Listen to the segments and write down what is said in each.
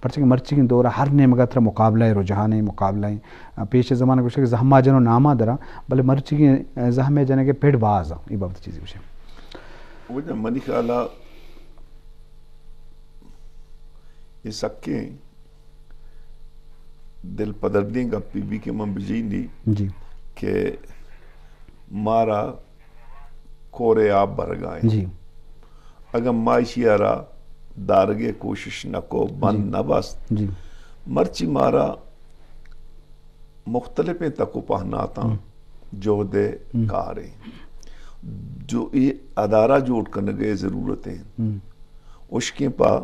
پرچہ مرچی کی دورہ ہر نے مگا تر مقابلہ ہے رجحان مقابلہ ہے پیش زمانہ کچھ زہما جنو نامہ درا بلے مرچی کی زہمے جنے کے پیڑ باز یہ بابت چیزی کچھ وجہ منی خیالہ یہ سکے دل پدردیں گا پی بی کے من بجیندی جی کہ مارا کورے آپ برگائیں جی اگر معاشی آرا دارگے کوشش نہ کو بند نہ بست جی مرچی مارا مختلف تکو پہنا تھا جو دے کارے جو یہ ادارہ جوڑ کرنے گئے ضرورتیں اس کے پا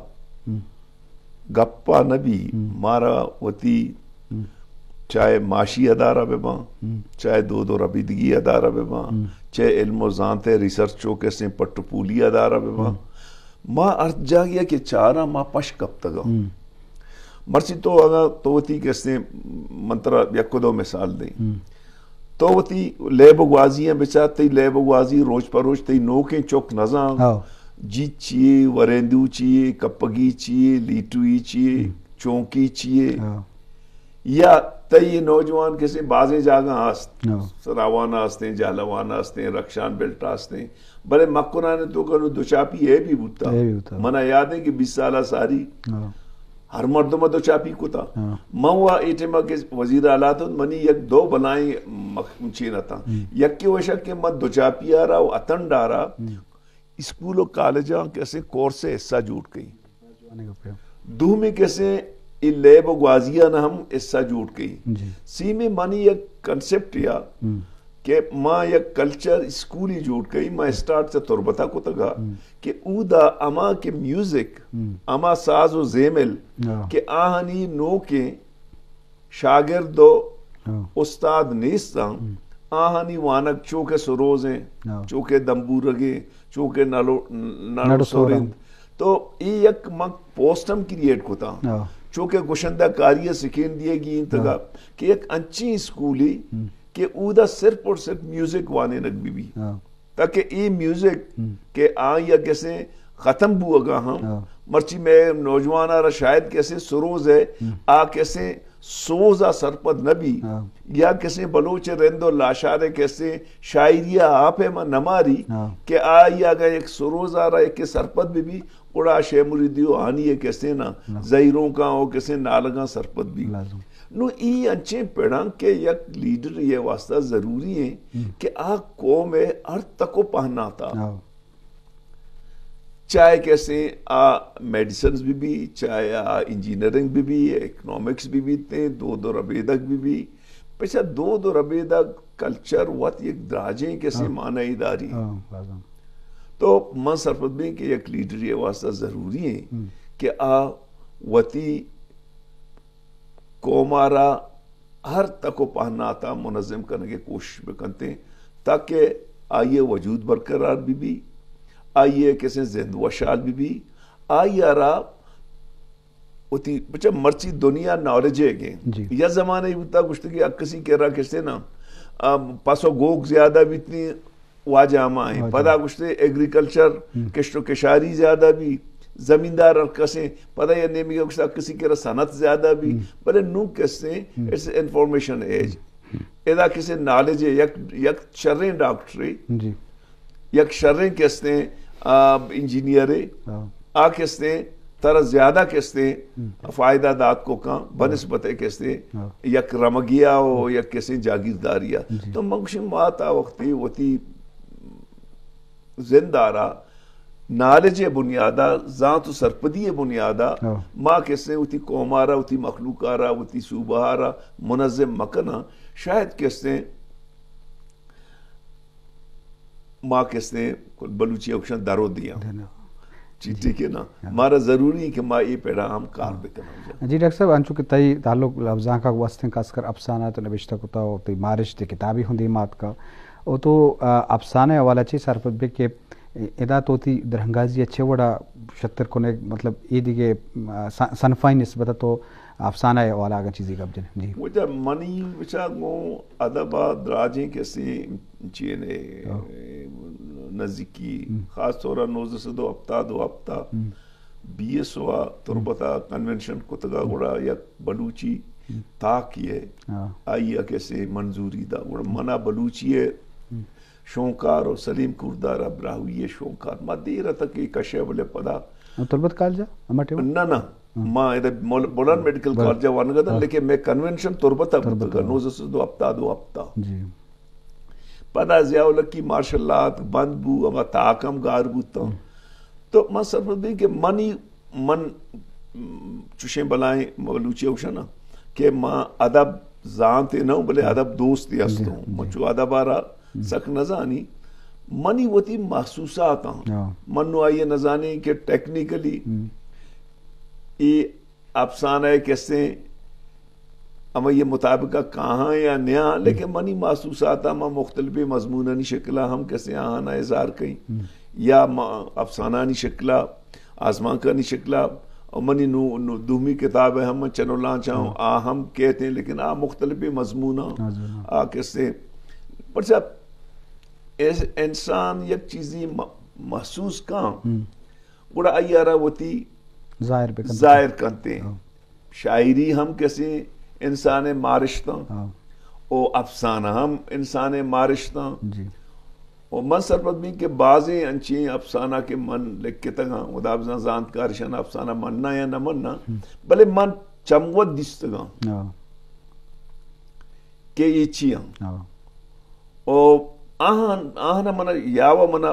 گپا نبی مارا وتی چاہے معاشی ادارہ بے ماں چاہے دو ربیدگی ادارہ بے ماں چاہے علم و زانتے ریسرچوں کے سے پٹپولی ادارہ بے ماں ارد جا گیا کہ چارہ ماں پش کب تگا مرچی تو اگر توتی کے سے منترہ یک دو مثال دیں تو وتی لیب گوازی ہیں بچہ تی لیب گوازی روز پر روز تی نوکیں چوک نظام جیت چیئے ورندو چیئے کپگی چیئے لیٹوئی چیئے چونکی چیئے یا تی نوجوان کسی بازیں جاگاں آست سراوانا آستیں جہلوانا آستیں رکشان بیلٹ آستیں بلے مکونانے تو کرو دو چاپی ہے بھی بوتا منہ یاد ہے کہ 20 سالہ ساری ہر مردمہ دو چاپی کو تھا مہوا ایٹمہ کے وزیر اعلیٰ تھا منی یک دو بلائیں مچینہ تھا یک کی وشک کے مد دو چاپی آ رہا اتن ڈارا اسکول و کالجاں کیسے کورسے حصہ جوٹ گئی دو میں کیسے لیب و گوازیاں نہ ہم حصہ جوٹ گئی سی میں منی یک کنسپٹ یا کہ ماں یک کلچر اسکولی جوٹ گئی ماں اسٹارٹ سے تربتہ کو تگا کہ او دا اما کے میوزک اما ساز و زیمل کہ آہنی نو کے شاگرد دو استاد نیستاں آہنی وانک چوکے سروزیں چوکے دمبو رگے چوکے نالو سورند تو یہ یک مک پوسٹم کریٹ کو تھا چوکے گوشندہ کاریہ سکھین دیے گی انتگا کہ ایک انچی اسکولی کہ او دا صرف اور صرف میوزک وانے نگ بھی تاکہ ای میوزک کہ یا کیسے ختم بو اگا ہم مرچی میں نوجوان آرہ شاید کیسے سروز ہے کیسے سوزا سرپد نبی یا کیسے بلوچ رندو لاشارے کیسے شاعریہ آپ ہے نماری کہ یا اگر ایک سروز آ رہا ہے کہ سرپد بھی اڑا شے مریدیو آنی ہے کیسے نا زہیروں کا ہو کیسے نالگاں سرپد بھی نو ای انچے پیڑاں کے یک لیڈر یہ واسطہ ضروری ہے کہ قوم ارد تکو پہنا تھا چاہے کیسے میڈیسنز بھی چاہے انجینئرنگ بھی اکنامکس بھی تھے دو ربیدک بھی پیچھا دو ربیدک کلچر وقت یک دراجیں کیسے معنی داری تو من سرپد میں کہ یک لیڈر یہ واسطہ ضروری ہے کہ وتی قومارا ہر تکو پہنا تھا منظم کرنے کی کوشش بکنتے تاکہ آئیے وجود برقرار بھی آئیے کیسے زند وشال بھی آئیے رہا ہوتی بچہ مرچی دنیا نالجے گئے یا زمانے ہوتا گشتگی اکسی کہہ رہا کیسے نا پاسو گوگ زیادہ بھی اتنی واجہ آمائیں پدا گشتے ایگریکلچر کشت و کشاری زیادہ بھی زمیندار کسے پتہ یہ نیمی کا کسی کے رسانت زیادہ بھی بلے نو کسے اٹس انفارمیشن ایج ادا کسے نالج یک شریں ڈاکٹری یک شریں کستے انجینئرے کستے تر زیادہ کستے فائدہ دات کو کہاں بنسبت کستے یک رمگیا ہو یک کسے جاگیرداریا تو منگشن ماتا وقتی وتی زندارہ نالج بنیادہ ذات و سرپدی بنیادہ ماں کیسے ہوتی قومارا ہوتی مخلوقارا ہوتی صوبہارا منظم مکنا شاید کیسے ماں کیسے بلوچی اکشن درو دیا ٹھیک ہے نا ہمارا ضروری ہے کہ ماں یہ پیڑا ہم کار بکنا جی ڈاکٹر صاحب انچو کہ تئی تعلق لفظاں کا واسطیں خاص کر افسانہ تو نوشتہ کتا ہو تی مارش تی کتابی ہندی مات کا او تو افسانے والا چی سرپد بے کہ ادا توتی درہنگازی اچھے وڑا شتر کونے مطلب ای دیگے صنفائی نسبت تو افسانہ والا آگا چیزی کب جنے وہ جب منی بچا گو ادبا دراجیں کیسے چینے نزدیکی خاص طورا 1902 ہفتہ BSO تربتا کنونشن کتگا گوڑا یک بلوچی تاکیے آئیا کیسے منظوری دا گوڑا منا بلوچی شونکار اور سلیم کردارا براہوی شونکار ما دیرہ تک کشے بلے پدا تربت کالجا نا ما بولان میڈیکل کالجا وانگا دا لیکن میں کنونشن تربتا بتگا نوزس دو ہفتہ پدا زیاو لکی مارشل آرٹ بند بو اما تاکم گار بوتا تو ما سرپت بھی کہ من چوشیں بلائیں بلوچی اوشنا کہ ما ادب زانتے نہ بلے ادب دوستی ہستوں مچو ادب آرا سک نزانی منی وتی محسوسات ہاں منو آئیے نزانی کہ ٹیکنیکلی یہ افسانہ ہے کیسے اما یہ مطابقہ کہاں یا نیا لیکن منی محسوسات اما مختلف مضمونانی شکلہ ہم کیسے آہانا اظہار کہیں یا افسانانی شکلہ آسمان کا نہیں شکلہ اور منی دومی کتاب ہے ہم چنولاں چاہوں ہم کہتے ہیں لیکن مختلف مضمونہ کیسے پر جب انسان یک چیزی محسوس کہاں بڑا ایارہ ہوتی ظاہر کرتے ہیں شاعری ہم کیسے انسان مارشتاں او افسانہ ہم انسان مارشتاں اور من سرپت بھی کہ بعضیں انچیں افسانہ کے من لکھ کے تگاں ودابزاں زانت کارشان افسانہ مننا یا نہ مننا بلے من چمود دستگاں کہ یہ چیاں اور آہنا منا یاوہ منا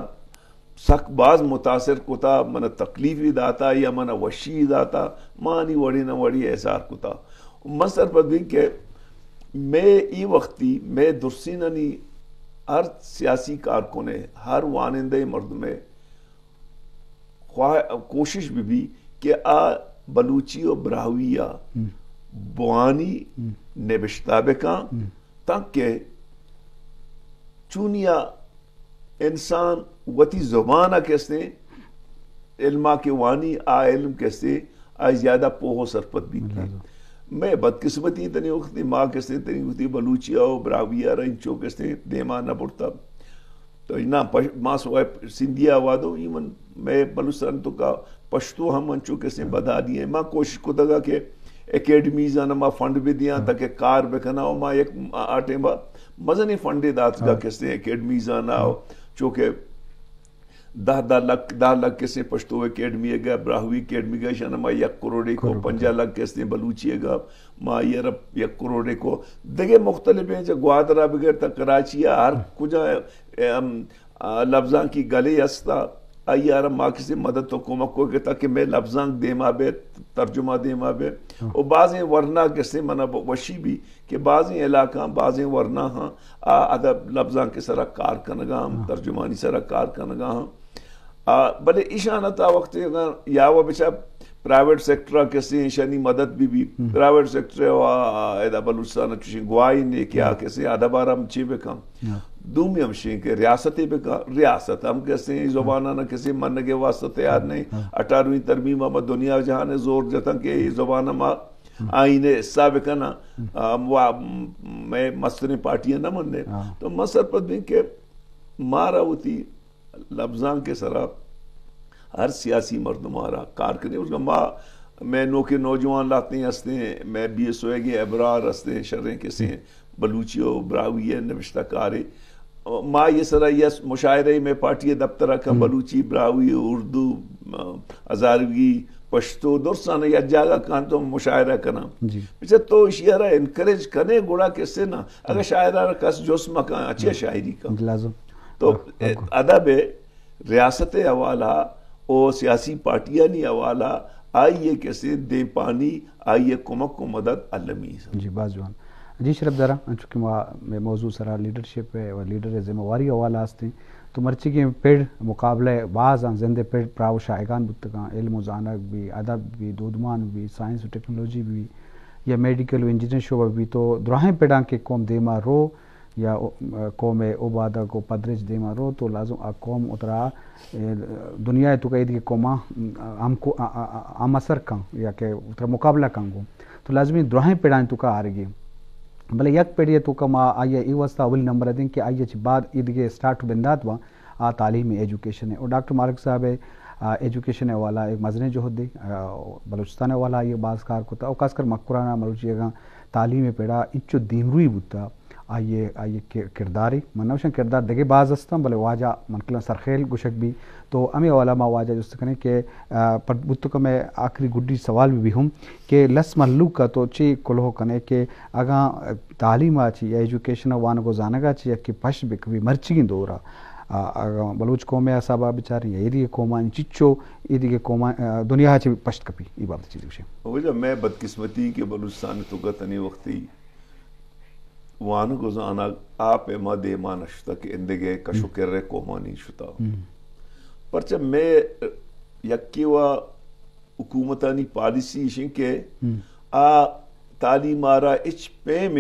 سک باز متاثر کتا منا تکلیفی داتا یا منا وشی داتا مانی وڑی نہ وڑی احسار کتا من سرپت بھی کہ میں ای وقتی میں درسینانی ہر سیاسی کارکنے ہر وانندے مرد میں کوشش بھی کہ بلوچی و براہویہ بوانی نبشتہ بکاں تاکہ چونیا انسان وتی زبانہ کیسے علمہ کے وانی علم کیسے زیادہ پوہو سرپت بھی کی میں بدقسمتی تنی وقتی ماں کیسے تنی وقتی بلوچیہ و براہویہ رنچو کیسے دیما نہ پڑتا تو نا ماں سوائے سندھیا وادو ایمن میں بلوچستان تو کا پشتو ہم انچو کیسے بدا دیئے ماں کوشش کو دگا کہ اکیڈمیز آنا ماں فنڈ بھی دیا تاکہ کار بکنا ہو ماں ایک آٹے ماں مزنی فنڈی دات کا کیسے اکیڈمیز آنا ہو چونکہ 10 لاکھ کیسے پشتو اکیڈمی ہے گا براہوی اکیڈمی گا شانا ماں 1 کروڑے کو 5 لاکھ کیسے بلوچی ہے گا ماں یہ رب 1 کروڑے کو دیکھے مختلف ہیں جو گوادرہ بغیر تا کراچی ہر کجا لفظاں کی گلے ہستا آئی آرہ ماں کسی مدد تو کمک کو کہتا کہ میں لفظاں دیما بے ترجمہ دیما بے اور بعضیں ورنہ کسی منہ وشی بھی کہ بعضیں علاقہ بعضیں ورنہ ہاں ادب لفظاں کے سرہ کار کنگا ہم ترجمانی سرہ کار کنگا ہم بلے ایشانہ تا وقت یا وہ بچہ پرائیویٹ سیکٹرہ کسی شانی مدد بھی پرائیویٹ سیکٹرہ ایدہ بلوچستان چوشی گواہی نے کیا کسی ادبارہ ہم چی بکم دومی ہم شیں کہ ریاستی بکم ریاست ہم کسی زبانہ نہ کسی منگے واسطہ تیار نہیں 18ویں ترمیم ہم دنیا جہاں نے زور جتا کہ یہ زبانہ ما آئینے حصہ بکنا میں مستنی پارٹیاں نہ مننے تو مصر پر بھی کہ مارا ہوتی لفظاں کے سرہ ہر سیاسی مرد مارا کار کرنے اس کا ماں میں نوکے نوجوان لاتے ہیں ہستے ہیں میں BSO گے ابرار ہستے ہیں شریں کسی ہیں بلوچیو براہوی نوشتہ کارے ماں یہ سرہ یہ مشاعرے میں پارٹی دفترہ کا بلوچی براہوی اردو ہزاروی پشتو درسانہ یا جاگہ کان تو مشاعرہ کنا پیچھے تو اشیارہ انکریج کرنے گوڑا کسے نا اگر شاعرہ کس جسمہ کا اچھے شاعری کا تو ادب ریاست حوالہ اور سیاسی پارٹیاں نہیں حوالہ آئیے کیسے دے پانی آئیے کمک کو مدد علمی جی بازوان جی شرف دارا چونکہ موضوع سرا لیڈرشپ ہے اور لیڈر ذمہ واری حوالہ ہستے ہیں تو مرچی کے پیڑ مقابلے بعض زندہ پیڑ پراو شائگان بتگاں علم و زانک بھی ادب بھی دودمان بھی سائنس و ٹیکنالوجی بھی یا میڈیکل و انجینئر شعبہ بھی تو دراہیں پیڑاں کے قوم دیما رو یا قوم عبادہ کو پدرج دیما رو تو لازم قوم اترا دنیا تو قید کی قوماں ہم اثر کن یا کہ اترا مقابلہ کن گو تو لازمی دراہیں پیڑاں تو کا آ رہی بلے یک پیڑی تو کما آئیے ای واسطہ اول نمبر دیں کہ آئیے بعد عید کے سٹارٹ بندات وا تعلیمی ایجوکیشن ہے اور ڈاکٹر مالک صاحب ہے ایجوکیشن والا ایک مزنے جو دی بلوچستان والا یہ بعض کار کو تا خاص کر مکرانا ملوچی گا تعلیم پیڑا انچو دیمروی بوتا آئیے کرداری منوشن کردار دگے بعض استم بلے واجہ منکلن سرخیل گوشک بھی تو امی والا ما واجہ جس کنے کہ بتو کا میں آخری گڈی سوال بھی ہوں کہ لس ملو کا تو چی کلو کنے کہ اگاں تعلیم آچی یا ایجوکیشن وان کو زانگا چی کہ پش بکوی مرچی دورا بلوچ قوم صاحبہ بیچاری یا ایدی قوما چچو ایدی کے قوما دنیا چی پشت کپی ای بات چیز وشے وجہ میں بدقسمتی کے بلوچستان تو کا تنی وقتی وان کو زانا آپ اما دے ما نشتا کہ اندگے کشو کر رہے قومانی شتا پرچہ میں یکی و حکومتانی پالیسی شن کے تعلیم آرا اچ پے